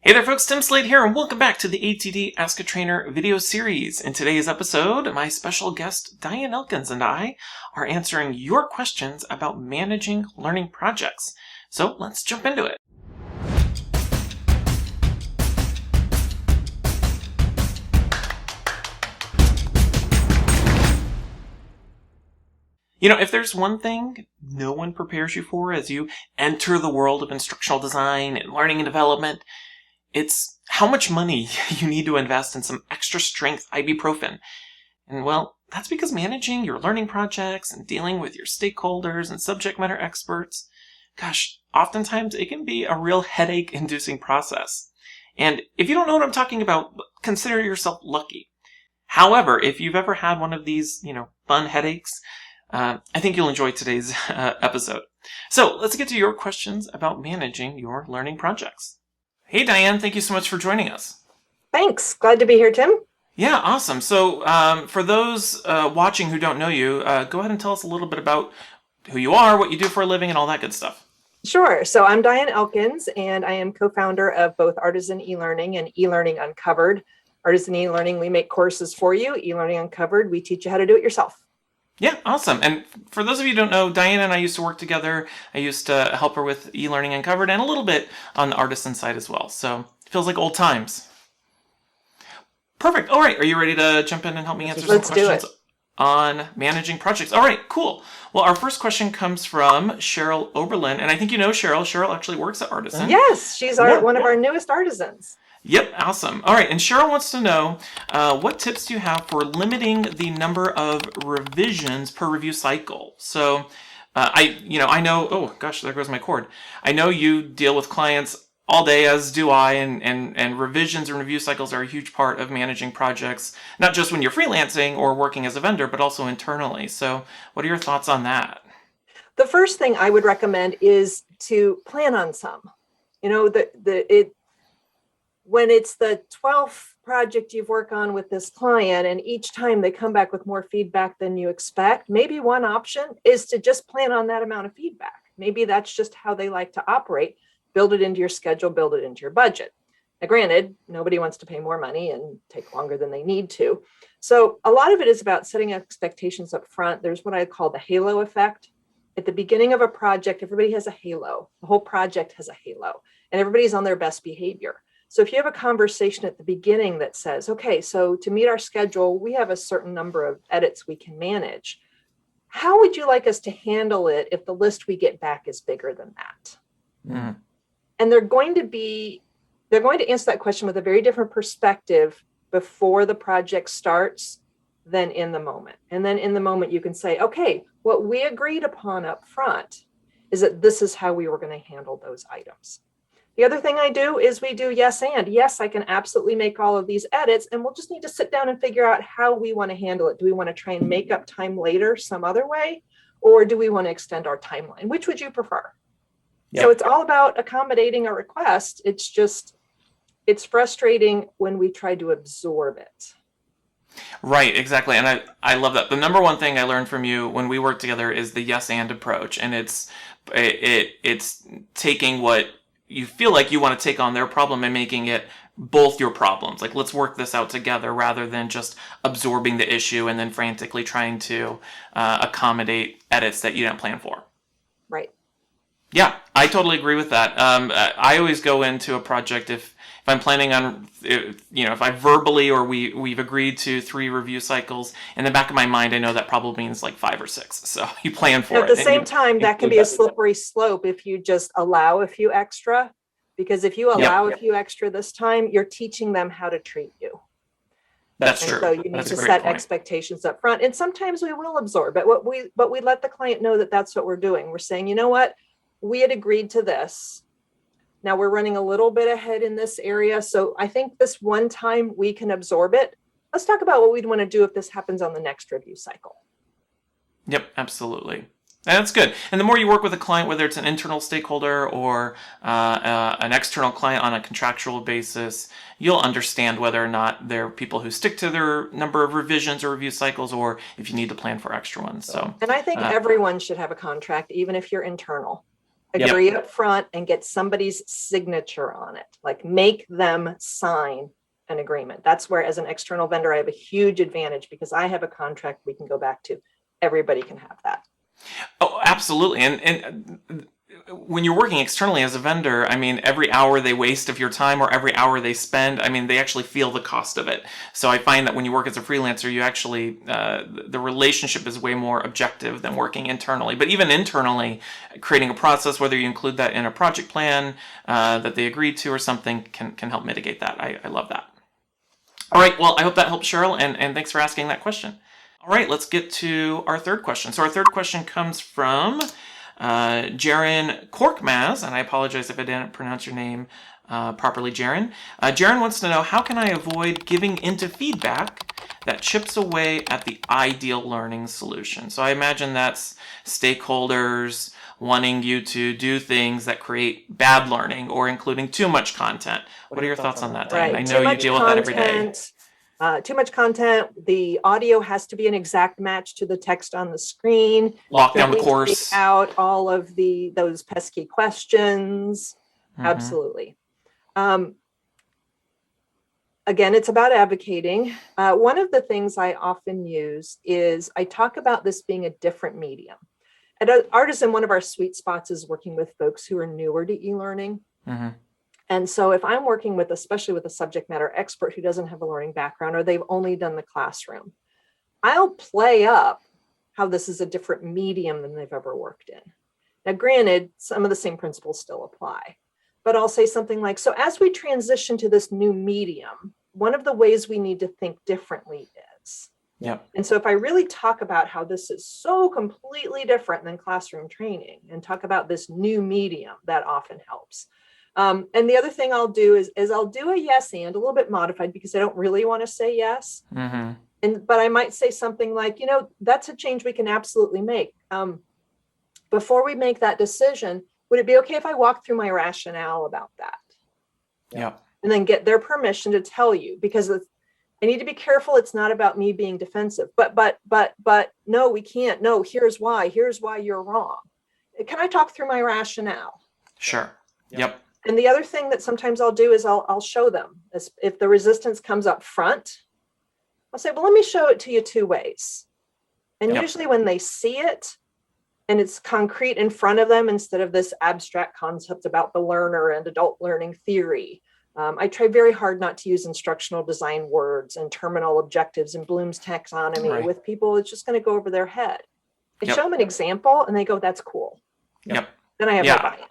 Hey there folks, Tim Slade here, and welcome back to the ATD Ask a Trainer video series. In today's episode, my special guest Diane Elkins and I are answering your questions about managing learning projects. So let's jump into it. You know, if there's one thing no one prepares you for as you enter the world of instructional design and learning and development, it's how much money you need to invest in some extra strength ibuprofen. And well, that's because managing your learning projects and dealing with your stakeholders and subject matter experts, gosh, oftentimes it can be a real headache-inducing process. And if you don't know what I'm talking about, consider yourself lucky. However, if you've ever had one of these, fun headaches, I think you'll enjoy today's episode. So let's get to your questions about managing your learning projects. Hey, Diane, thank you so much for joining us. Thanks. Glad to be here, Tim. Yeah, awesome. So for those watching who don't know you, go ahead and tell us a little bit about who you are, what you do for a living, and all that good stuff. Sure. So I'm Diane Elkins, and I am co-founder of both Artisan eLearning and eLearning Uncovered. Artisan eLearning, we make courses for you. eLearning Uncovered, we teach you how to do it yourself. Yeah, awesome. And for those of you who don't know, Diane and I used to work together. I used to help her with eLearning Uncovered and a little bit on the Artisan side as well. So it feels like old times. Perfect. All right. Are you ready to jump in and help me answer some questions on managing projects? All right, cool. Well, our first question comes from Cheryl Oberlin. And I think you know Cheryl. Cheryl actually works at Artisan. Yes, she's one of our newest artisans. Yep, awesome. All right, and Cheryl wants to know, what tips do you have for limiting the number of revisions per review cycle? So, I know, oh gosh, there goes my cord. I know you deal with clients all day, as do I, and revisions and review cycles are a huge part of managing projects, not just when you're freelancing or working as a vendor, but also internally. So, what are your thoughts on that? The first thing I would recommend is to plan on some. When it's the 12th project you've worked on with this client, and each time they come back with more feedback than you expect, maybe one option is to just plan on that amount of feedback. Maybe that's just how they like to operate. Build it into your schedule, build it into your budget. Now, granted, nobody wants to pay more money and take longer than they need to. So a lot of it is about setting expectations up front. There's what I call the halo effect. At the beginning of a project, everybody has a halo. The whole project has a halo, and everybody's on their best behavior. So if you have a conversation at the beginning that says, okay, so to meet our schedule, we have a certain number of edits we can manage. How would you like us to handle it if the list we get back is bigger than that? Mm. And they're going to answer that question with a very different perspective before the project starts than in the moment. And then in the moment, you can say, okay, what we agreed upon up front is that this is how we were going to handle those items. The other thing I do is we do yes and. Yes, I can absolutely make all of these edits, and we'll just need to sit down and figure out how we want to handle it. Do we want to try and make up time later some other way, or do we want to extend our timeline? Which would you prefer? Yep. So it's all about accommodating a request. It's frustrating when we try to absorb it. Right, exactly. And I love that. The number one thing I learned from you when we work together is the yes and approach. And it's taking what you feel like you want to take on their problem and making it both your problems. Like, let's work this out together rather than just absorbing the issue and then frantically trying to accommodate edits that you didn't plan for. Right. Yeah, I totally agree with that. I always go into a project if I'm planning on, if I verbally or we've agreed to 3 review cycles, in the back of my mind, I know that probably means like 5 or 6. So you plan for it. At the same time, that can be a slippery slope if you just allow a few extra, because if you allow a few extra this time, you're teaching them how to treat you. That's true. So you need to set expectations up front. And sometimes we will absorb it, but we let the client know that that's what we're doing. We're saying, you know what, we had agreed to this. Now we're running a little bit ahead in this area. So I think this one time we can absorb it. Let's talk about what we'd want to do if this happens on the next review cycle. Yep, absolutely. And that's good. And the more you work with a client, whether it's an internal stakeholder or an external client on a contractual basis, you'll understand whether or not they're people who stick to their number of revisions or review cycles, or if you need to plan for extra ones. So, and I think everyone should have a contract, even if you're internal. Agree up front and get somebody's signature on it. Like make them sign an agreement. That's where, as an external vendor, I have a huge advantage because I have a contract we can go back to. Everybody can have that. Oh, absolutely. And when you're working externally as a vendor, I mean, every hour they waste of your time or every hour they spend, I mean, they actually feel the cost of it. So I find that when you work as a freelancer, you actually, the relationship is way more objective than working internally. But even internally, creating a process, whether you include that in a project plan that they agreed to or something, can help mitigate that. I love that. All right. Well, I hope that helps, Cheryl, and thanks for asking that question. All right, let's get to our third question. So our third question comes from Jaren Korkmaz, and I apologize if I didn't pronounce your name properly, Jaren. Jaren wants to know, how can I avoid giving into feedback that chips away at the ideal learning solution? So I imagine that's stakeholders wanting you to do things that create bad learning or including too much content. What are your thoughts on that, Diane? Right. I know you deal with that every day. Too much content. The audio has to be an exact match to the text on the screen. Lock down the course. Take out all of those pesky questions. Mm-hmm. Absolutely. Again, it's about advocating. One of the things I often use is I talk about this being a different medium. At Artisan, one of our sweet spots is working with folks who are newer to e-learning. Mm-hmm. And so if I'm working with, especially with a subject matter expert who doesn't have a learning background or they've only done the classroom, I'll play up how this is a different medium than they've ever worked in. Now, granted, some of the same principles still apply, but I'll say something like, so as we transition to this new medium, one of the ways we need to think differently is. Yeah. And so if I really talk about how this is so completely different than classroom training and talk about this new medium, that often helps. And the other thing I'll do is I'll do a yes and a little bit modified because I don't really want to say yes. Mm-hmm. But I might say something like, that's a change we can absolutely make. Before we make that decision, would it be okay if I walk through my rationale about that? Yeah. And then get their permission to tell you, because I need to be careful. It's not about me being defensive, but no, we can't. No, here's why you're wrong. Can I talk through my rationale? Sure. Yep. And the other thing that sometimes I'll do is I'll show them, if the resistance comes up front, I'll say, well, let me show it to you two ways. And usually when they see it and it's concrete in front of them, instead of this abstract concept about the learner and adult learning theory, I try very hard not to use instructional design words and terminal objectives and Bloom's taxonomy with people. It's just going to go over their head. I show them an example and they go, that's cool. Yep. Then I have no buy-in.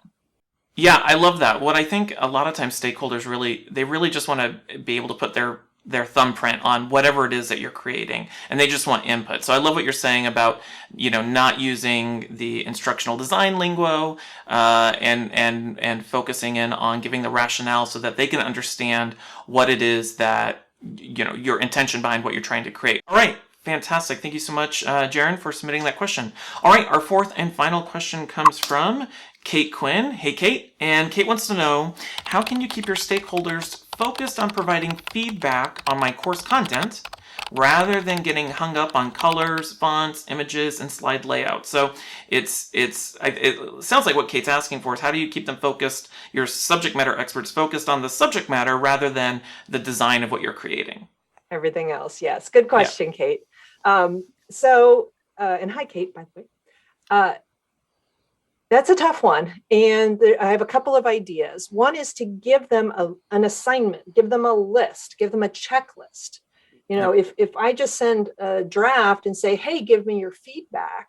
Yeah, I love that. What I think a lot of times stakeholders really just want to be able to put their thumbprint on whatever it is that you're creating, and they just want input. So I love what you're saying about, not using the instructional design lingo, and focusing in on giving the rationale so that they can understand what it is that, your intention behind what you're trying to create. All right. Fantastic. Thank you so much, Jaren, for submitting that question. All right, our fourth and final question comes from Kate Quinn. Hey, Kate. And Kate wants to know, how can you keep your stakeholders focused on providing feedback on my course content rather than getting hung up on colors, fonts, images, and slide layout? So it sounds like what Kate's asking for is, how do you keep them focused, your subject matter experts focused on the subject matter rather than the design of what you're creating? Everything else. Yes. Good question, Kate. And hi, Kate, by the way. That's a tough one. And I have a couple of ideas. One is to give them an assignment, give them a list, give them a checklist. If I just send a draft and say, hey, give me your feedback,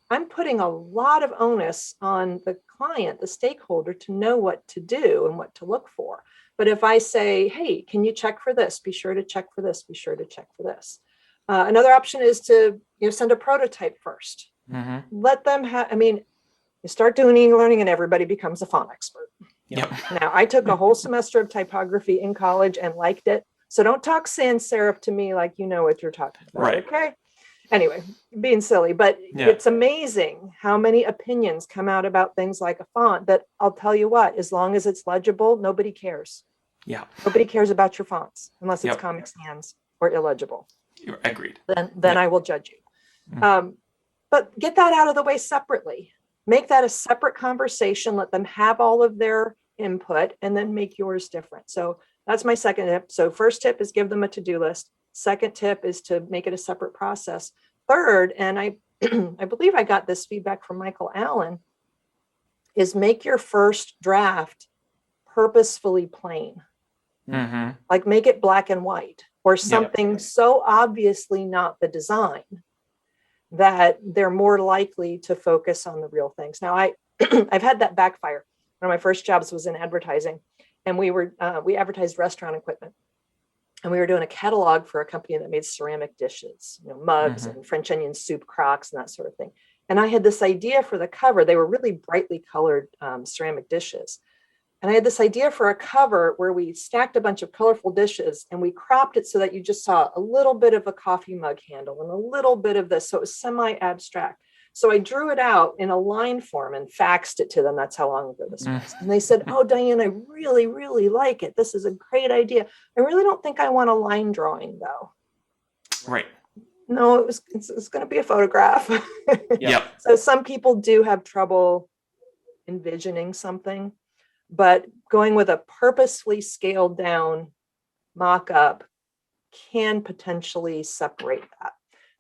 I'm putting a lot of onus on the client, the stakeholder, to know what to do and what to look for. But if I say, hey, can you check for this? Be sure to check for this. Be sure to check for this. Another option is to send a prototype first. Mm-hmm. Let them you start doing e-learning and everybody becomes a font expert. Yep. Now, I took a whole semester of typography in college and liked it. So don't talk sans serif to me like you know what you're talking about. Right. Okay. Anyway, being silly, but it's amazing how many opinions come out about things like a font that I'll tell you what, as long as it's legible, nobody cares. Yeah. Nobody cares about your fonts unless it's Comic Sans or illegible. Agreed. Then I will judge you. Mm-hmm. But get that out of the way separately. make that a separate conversation, let them have all of their input, and then make yours different. So that's my second tip. So first tip is give them a to-do list. Second tip is to make it a separate process. Third, and I I believe I got this feedback from Michael Allen, is make your first draft purposefully plain. Mm-hmm. Like make it black and white, or something so obviously not the design that they're more likely to focus on the real things. Now, I've had that backfire. One of my first jobs was in advertising, and we advertised restaurant equipment, and we were doing a catalog for a company that made ceramic dishes, mugs and French onion soup crocks and that sort of thing. And I had this idea for the cover. They were really brightly colored ceramic dishes. And I had this idea for a cover where we stacked a bunch of colorful dishes and we cropped it so that you just saw a little bit of a coffee mug handle and a little bit of this. So it was semi-abstract. So I drew it out in a line form and faxed it to them. That's how long ago this was. And they said, "Oh, Diane, I really, really like it. This is a great idea. I really don't think I want a line drawing, though." Right. No, it's going to be a photograph. Yep. So some people do have trouble envisioning something, but going with a purposefully scaled down mock-up can potentially separate that.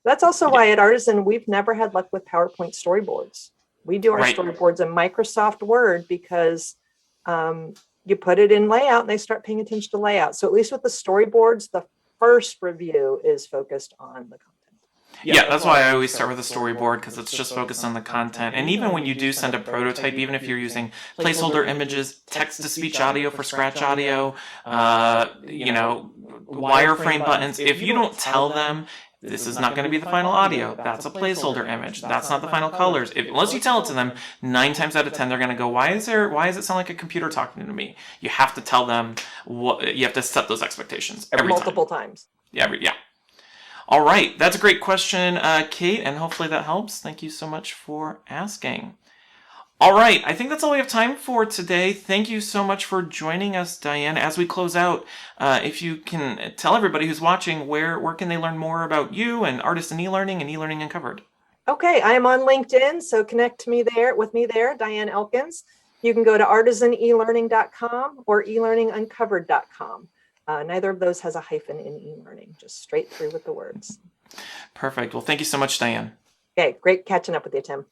That's also why at Artisan, we've never had luck with PowerPoint storyboards. We do our storyboards in Microsoft Word because you put it in layout and they start paying attention to layout. So at least with the storyboards, the first review is focused on the content. Yeah, that's why I always start with a storyboard, because it's just focused on the content. And even when you do send a prototype, even if you're using placeholder images, text-to-speech audio for scratch audio, wireframe buttons, if you don't tell them this is not going to be the final audio, that's a placeholder image, that's not the final colors, unless you tell it to them, 9 times out of 10 they're going to go, why does it sound like a computer talking to me? You have to tell them you have to set those expectations multiple times. Yeah. All right, that's a great question, Kate, and hopefully that helps. Thank you so much for asking. All right, I think that's all we have time for today. Thank you so much for joining us, Diane. As we close out, if you can tell everybody who's watching where can they learn more about you and Artisan e-learning and e-learning uncovered. Okay, I am on LinkedIn, so connect with me there, Diane Elkins. You can go to artisanelearning.com or elearninguncovered.com. Neither of those has a hyphen in e-learning, just straight through with the words. Perfect. Well, thank you so much, Diane. Okay, great catching up with you, Tim.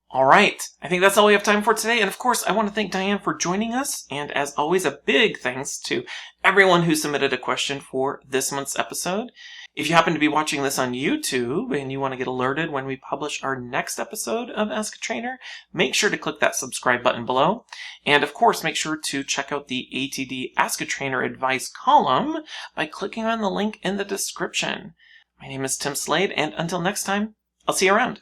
All right. I think that's all we have time for today. And of course, I want to thank Diane for joining us. And as always, a big thanks to everyone who submitted a question for this month's episode. If you happen to be watching this on YouTube and you want to get alerted when we publish our next episode of Ask a Trainer, make sure to click that subscribe button below. And of course, make sure to check out the ATD Ask a Trainer advice column by clicking on the link in the description. My name is Tim Slade, and until next time, I'll see you around.